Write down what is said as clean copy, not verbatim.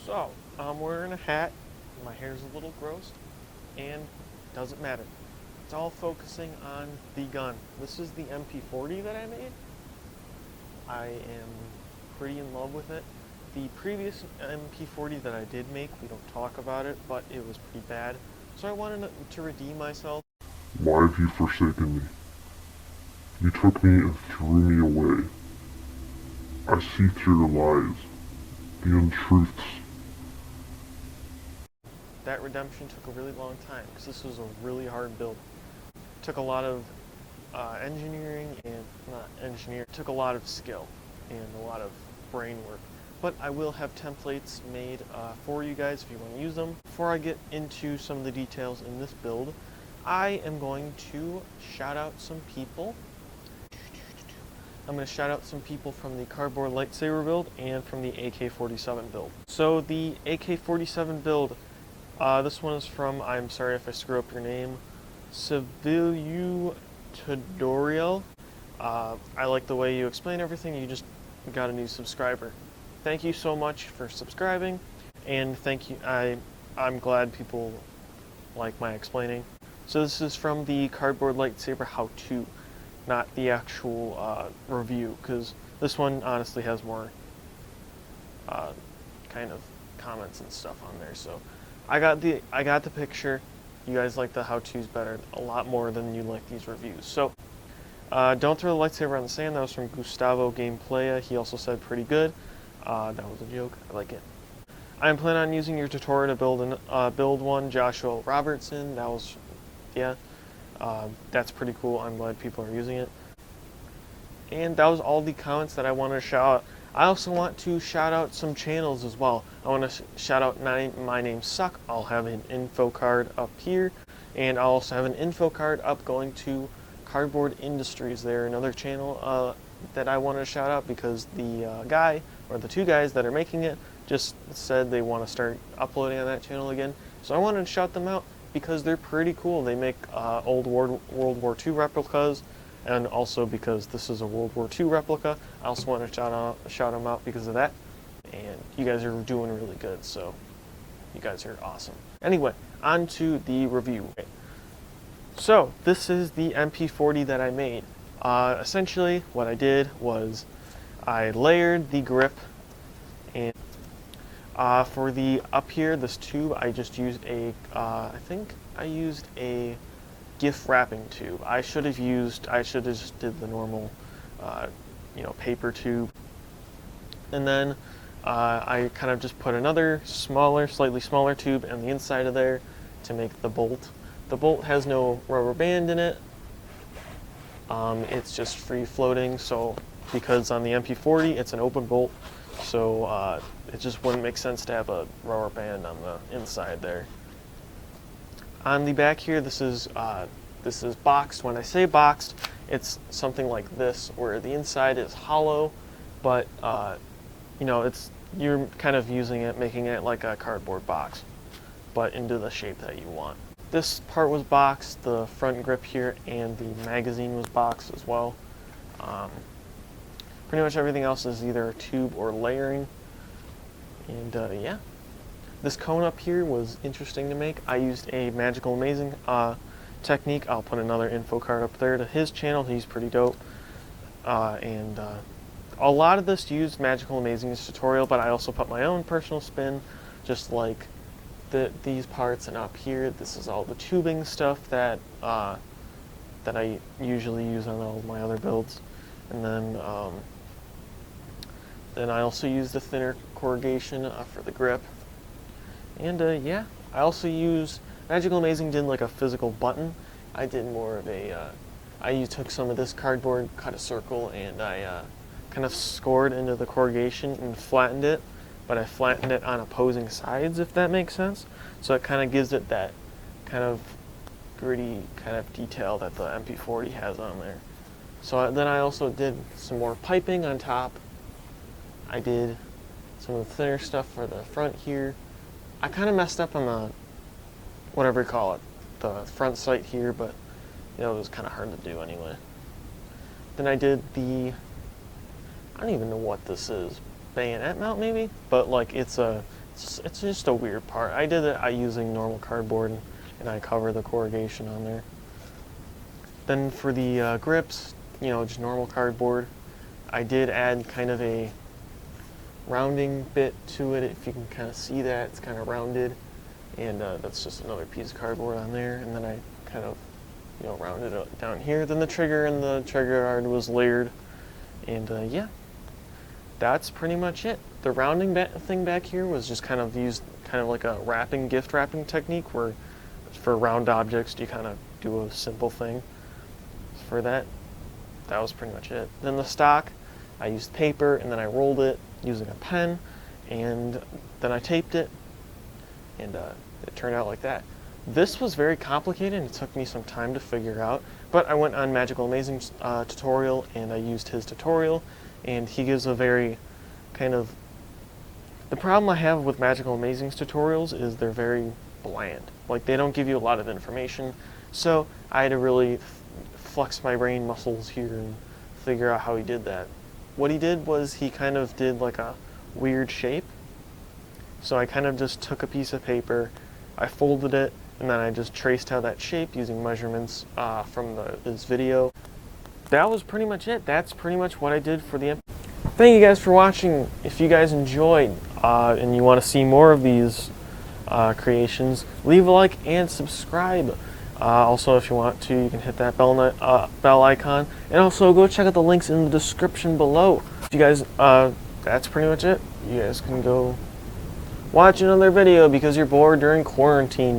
So, I'm wearing a hat, my hair's a little gross, and doesn't matter. It's all focusing on the gun. This is the MP-40 that I made. I am pretty in love with it. The previous MP-40 that I did make, we don't talk about it, but it was pretty bad. So I wanted to redeem myself. Why have you forsaken me? You took me and threw me away. I see through your lies, the untruths. That redemption took a really long time because this was a really hard build. It took a lot of engineering and not engineering. It took a lot of skill and a lot of brain work. But I will have templates made for you guys if you want to use them. Before I get into some of the details in this build, I am going to shout out some people. I'm going to shout out some people from the cardboard lightsaber build and from the AK-47 build. So the AK-47 build, this one is from, I'm sorry if I screw up your name, Civilu Tudorial. I like the way you explain everything. You just got a new subscriber. Thank you so much for subscribing, and thank you. I'm glad people like my explaining. So this is from the cardboard lightsaber how-to, not the actual review, because this one honestly has more kind of comments and stuff on there. So I got the picture. You guys like the how-tos better, a lot more than you like these reviews. So don't throw the lightsaber on the sand. That was from Gustavo Gameplaya. He also said pretty good. That was a joke. I like it. I am planning on using your tutorial to build one. Joshua Robertson. That was, yeah. That's pretty cool. I'm glad people are using it. And that was all the comments that I wanted to shout out. I also want to shout out some channels as well. I want to shout out My Name Suck. I'll have an info card up here. And I'll also have an info card up going to Cardboard Industries. They're another channel that I want to shout out because the guy, or the two guys that are making it, just said they want to start uploading on that channel again. So I wanted to shout them out because they're pretty cool. They make old World War II replicas, and also because this is a World War II replica, I also want to shout them out because of that. And you guys are doing really good, so you guys are awesome. Anyway, on to the review. So this is the MP-40 that I made. Essentially, what I did was I layered the grip, and for the up here, this tube, I just used a, I think I used a gift wrapping tube. I should have just did the normal, paper tube. And then I kind of just put another slightly smaller tube on the inside of there to make the bolt. The bolt has no rubber band in it. It's just free floating, so because on the MP-40 it's an open bolt, so it just wouldn't make sense to have a rubber band on the inside there. On the back here, this is boxed. When I say boxed, it's something like this, where the inside is hollow, but you're kind of making it like a cardboard box, but into the shape that you want. This part was boxed, the front grip here, and the magazine was boxed as well. Pretty much everything else is either a tube or layering. And yeah, this cone up here was interesting to make. I used a Magical Amazing technique. I'll put another info card up there to his channel. He's pretty dope. And a lot of this used Magical Amazing's tutorial, but I also put my own personal spin, just like these parts. And up here, this is all the tubing stuff that I usually use on all of my other builds. And then I also use the thinner corrugation for the grip. And yeah, I also use Magical Amazing did like a physical button. I did more of a I took some of this cardboard, cut a circle, and I kind of scored into the corrugation and flattened it, but I flattened it on opposing sides, if that makes sense. So it kind of gives it that kind of gritty kind of detail that the MP-40 has on there. So then I also did some more piping on top. I did some of the thinner stuff for the front here. I kind of messed up on the, whatever you call it, the front sight here, but it was kind of hard to do anyway. Then I did the, I don't even know what this is, bayonet mount maybe? But like it's it's just a weird part. I did it using normal cardboard, and I cover the corrugation on there. Then for the grips, just normal cardboard. I did add kind of a rounding bit to it. If you can kind of see that, it's kind of rounded, and that's just another piece of cardboard on there. And then I kind of rounded it down here. Then the trigger and the trigger guard was layered, and yeah, that's pretty much it. The rounding thing back here was just kind of used kind of like a gift wrapping technique, where for round objects you kind of do a simple thing. For that was pretty much it. Then the stock, I used paper, and then I rolled it using a pen, and then I taped it, and it turned out like that. This was very complicated, and it took me some time to figure out, but I went on Magical Amazing's tutorial, and I used his tutorial, and he gives a very kind of... The problem I have with Magical Amazing's tutorials is they're very bland. Like, they don't give you a lot of information, so I had to really flex my brain muscles here and figure out how he did that. What he did was he kind of did like a weird shape. So I kind of just took a piece of paper, I folded it, and then I just traced out that shape using measurements from his video. That was pretty much it. That's pretty much what I did for the... Thank you guys for watching. If you guys enjoyed and you want to see more of these creations, leave a like and subscribe. Also, if you want to, you can hit that bell icon, and also go check out the links in the description below. If you guys, that's pretty much it. You guys can go watch another video because you're bored during quarantine.